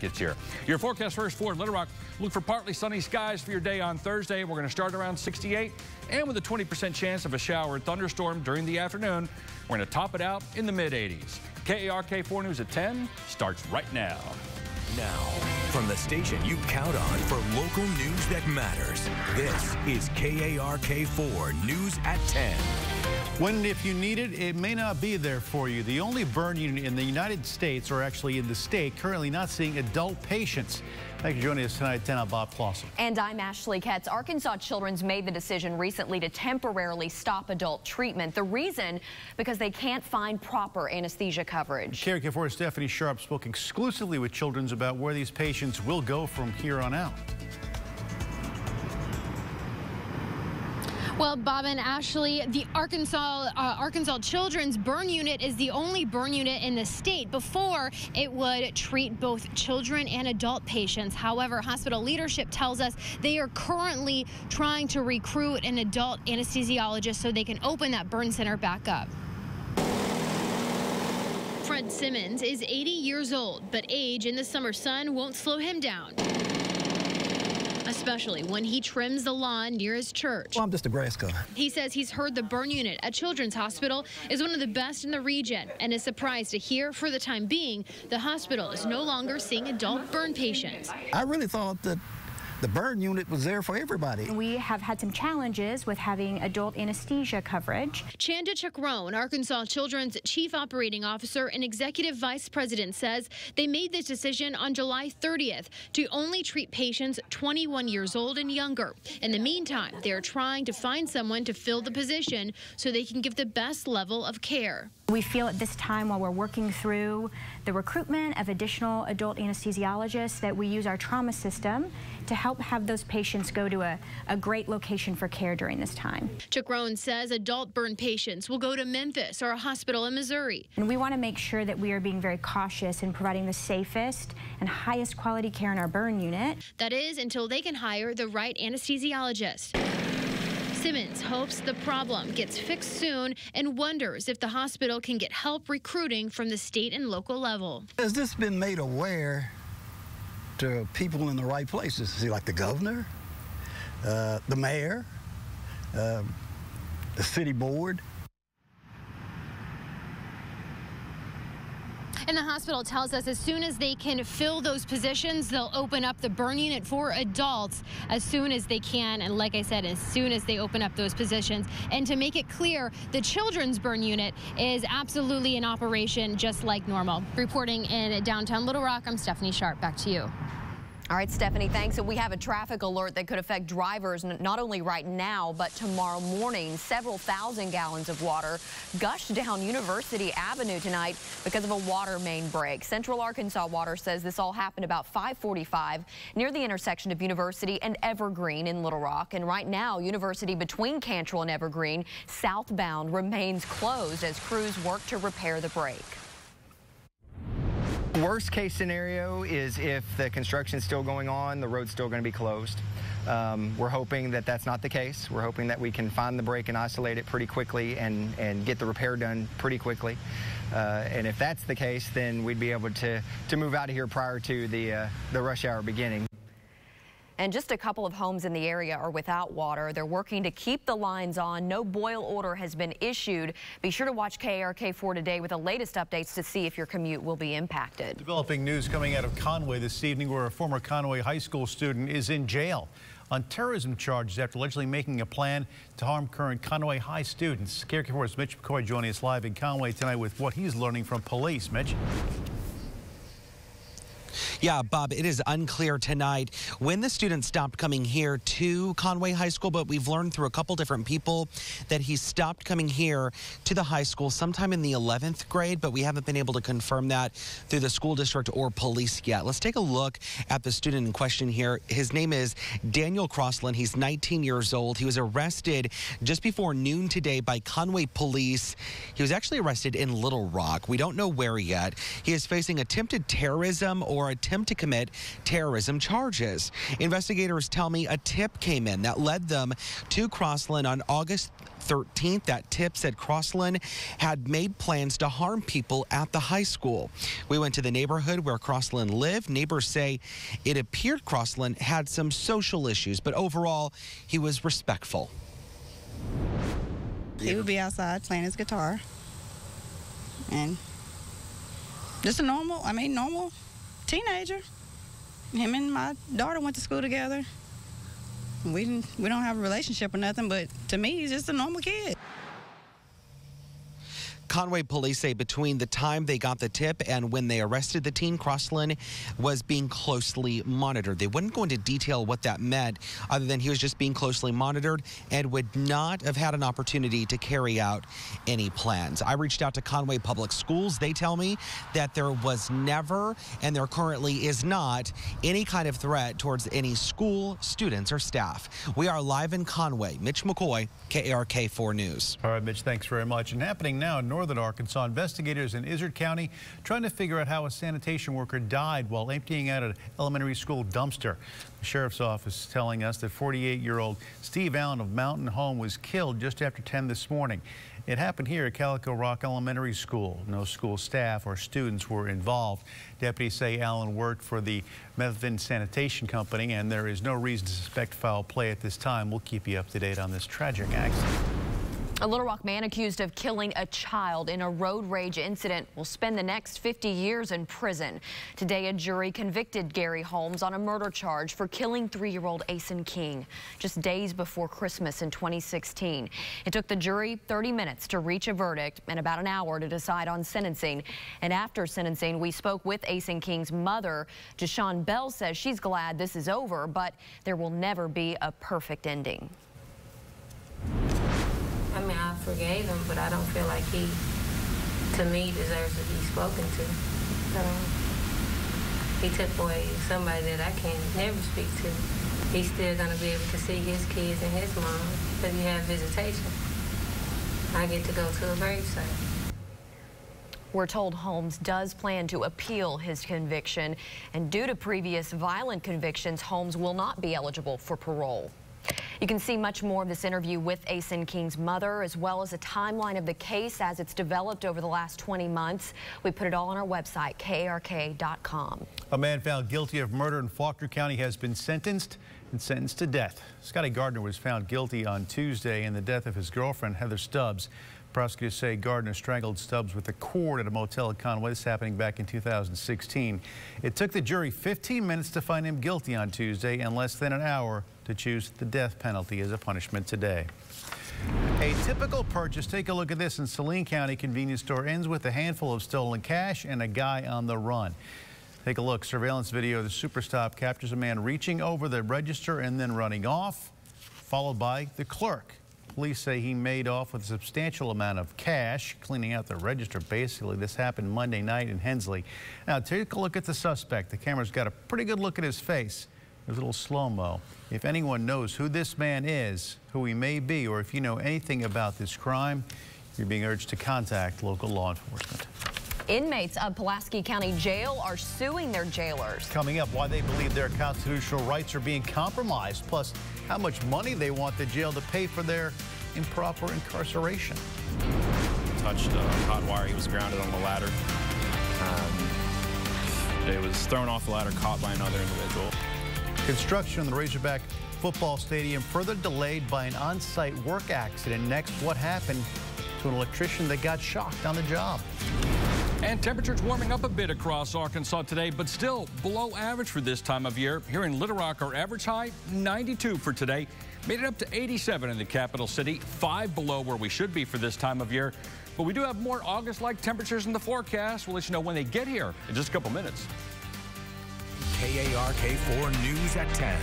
gets here. Your forecast first for Little Rock. Look for partly sunny skies for your day on Thursday. We're going to start around 68 and with a 20% chance of a shower or thunderstorm during the afternoon. We're going to top it out in the mid-80s. KARK 4 News at 10 starts right now. Now, from the station you count on for local news that matters, this is KARK 4 News at 10. When and if you need it, it may not be there for you. The only burn unit in the United States, or actually in the state, currently not seeing adult patients. Thank you for joining us tonight at 10. I'm Bob Clausen. And I'm Ashley Ketz. Arkansas Children's made the decision recently to temporarily stop adult treatment. The reason, because they can't find proper anesthesia coverage. KARK 4 Stephanie Sharp spoke exclusively with Children's about where these patients will go from here on out. Well, Bob and Ashley, the Arkansas Children's Burn Unit is the only burn unit in the state. Before, it would treat both children and adult patients. However, hospital leadership tells us they are currently trying to recruit an adult anesthesiologist so they can open that burn center back up. Fred Simmons is 80 years old, but age in the summer sun won't slow him down, especially when he trims the lawn near his church. Well, I'm just a grass cutter. He says he's heard the burn unit at Children's Hospital is one of the best in the region and is surprised to hear, for the time being, the hospital is no longer seeing adult burn patients. I really thought that the burn unit was there for everybody. We have had some challenges with having adult anesthesia coverage. Chanda Chakron, Arkansas Children's Chief Operating Officer and Executive Vice President, says they made this decision on July 30th to only treat patients 21 years old and younger. In the meantime, they're trying to find someone to fill the position so they can give the best level of care. We feel at this time, while we're working through the recruitment of additional adult anesthesiologists, that we use our trauma system to help have those patients go to a great location for care during this time. Chakron says adult burn patients will go to Memphis or a hospital in Missouri. And we want to make sure that we are being very cautious in providing the safest and highest quality care in our burn unit. That is until they can hire the right anesthesiologist. Simmons hopes the problem gets fixed soon and wonders if the hospital can get help recruiting from the state and local level. Has this been made aware to people in the right places? See, like the governor, the mayor, the city board? And the hospital tells us as soon as they can fill those positions, they'll open up the burn unit for adults as soon as they can. And like I said, as soon as they open up those positions. And to make it clear, the children's burn unit is absolutely in operation just like normal. Reporting in downtown Little Rock, I'm Stephanie Sharp. Back to you. All right, Stephanie, thanks. And we have a traffic alert that could affect drivers not only right now, but tomorrow morning. Several thousand gallons of water gushed down University Avenue tonight because of a water main break. Central Arkansas Water says this all happened about 5:45 near the intersection of University and Evergreen in Little Rock. And right now, University between Cantrell and Evergreen southbound remains closed as crews work to repair the break. Worst case scenario is if the construction's still going on, the road's still going to be closed. We're hoping that that's not the case. We're hoping that we can find the break and isolate it pretty quickly and get the repair done pretty quickly. And if that's the case, then we'd be able to move out of here prior to the rush hour beginning. And just a couple of homes in the area are without water. They're working to keep the lines on. No boil order has been issued. Be sure to watch KARK 4 today with the latest updates to see if your commute will be impacted. Developing news coming out of Conway this evening, where a former Conway High School student is in jail on terrorism charges after allegedly making a plan to harm current Conway High students. KARK 4's Mitch McCoy joining us live in Conway tonight with what he's learning from police. Mitch? Yeah, Bob, it is unclear tonight when the student stopped coming here to Conway High School, but we've learned through a couple different people that he stopped coming here to the high school sometime in the 11th grade, but we haven't been able to confirm that through the school district or police yet. Let's take a look at the student in question here. His name is Daniel Crossland. He's 19 years old. He was arrested just before noon today by Conway police. He was actually arrested in Little Rock. We don't know where yet. He is facing attempted terrorism or attempted attempt to commit terrorism charges. Investigators tell me a tip came in that led them to Crossland on August 13th. That tip said Crossland had made plans to harm people at the high school. We went to the neighborhood where Crossland lived. Neighbors say it appeared Crossland had some social issues, but overall, he was respectful. He would be outside playing his guitar. And just a normal teenager. Him and my daughter went to school together. We don't have a relationship or nothing, but to me, he's just a normal kid. Conway police say between the time they got the tip and when they arrested the teen, Crossland was being closely monitored. They wouldn't go into detail what that meant other than he was just being closely monitored and would not have had an opportunity to carry out any plans. I reached out to Conway Public Schools. They tell me that there was never and there currently is not any kind of threat towards any school, students, or staff. We are live in Conway. Mitch McCoy, KARK 4 News. All right, Mitch, thanks very much. And happening now in northern Arkansas, investigators in Izard County trying to figure out how a sanitation worker died while emptying out an elementary school dumpster. The sheriff's office is telling us that 48-year-old Steve Allen of Mountain Home was killed just after 10 this morning. It happened here at Calico Rock Elementary School. No school staff or students were involved. Deputies say Allen worked for the Methvin Sanitation Company, and there is no reason to suspect foul play at this time. We'll keep you up to date on this tragic accident. A Little Rock man accused of killing a child in a road rage incident will spend the next 50 years in prison. Today, a jury convicted Gary Holmes on a murder charge for killing 3-year-old Asen King just days before Christmas in 2016. It took the jury 30 minutes to reach a verdict and about an hour to decide on sentencing. And after sentencing, we spoke with Asen King's mother. Deshawn Bell says she's glad this is over, but there will never be a perfect ending. I mean, I forgave him, but I don't feel like he, to me, deserves to be spoken to. He took away somebody that I can never speak to. He's still going to be able to see his kids and his mom because he have visitation. I get to go to a gravesite. We're told Holmes does plan to appeal his conviction, and due to previous violent convictions, Holmes will not be eligible for parole. You can see much more of this interview with Asen King's mother, as well as a timeline of the case as it's developed over the last 20 months. We put it all on our website, KARK.com. A man found guilty of murder in Faulkner County has been sentenced to death. Scotty Gardner was found guilty on Tuesday in the death of his girlfriend, Heather Stubbs. Prosecutors say Gardner strangled Stubbs with a cord at a motel at Conway. This happening back in 2016. It took the jury 15 minutes to find him guilty on Tuesday and less than an hour to choose the death penalty as a punishment today. A typical purchase, take a look at this in Saline County convenience store, ends with a handful of stolen cash and a guy on the run. Take a look. Surveillance video of the Superstop captures a man reaching over the register and then running off, followed by the clerk. Police say he made off with a substantial amount of cash, cleaning out the register. Basically, this happened Monday night in Hensley. Now, take a look at the suspect. The camera's got a pretty good look at his face. There's a little slow-mo. If anyone knows who this man is, who he may be, or if you know anything about this crime, you're being urged to contact local law enforcement. Inmates of Pulaski County Jail are suing their jailers. Coming up, why they believe their constitutional rights are being compromised, plus how much money they want the jail to pay for their improper incarceration. Touched hot wire. He was grounded on the ladder. They was thrown off the ladder, caught by another individual. Construction on the Razorback football stadium further delayed by an on-site work accident. Next, what happened to an electrician that got shocked on the job. And temperatures warming up a bit across Arkansas today, but still below average for this time of year. Here in Little Rock, our average high, 92 for today. Made it up to 87 in the capital city, 5 below where we should be for this time of year. But we do have more August-like temperatures in the forecast. We'll let you know when they get here in just a couple minutes. KARK 4 News at 10.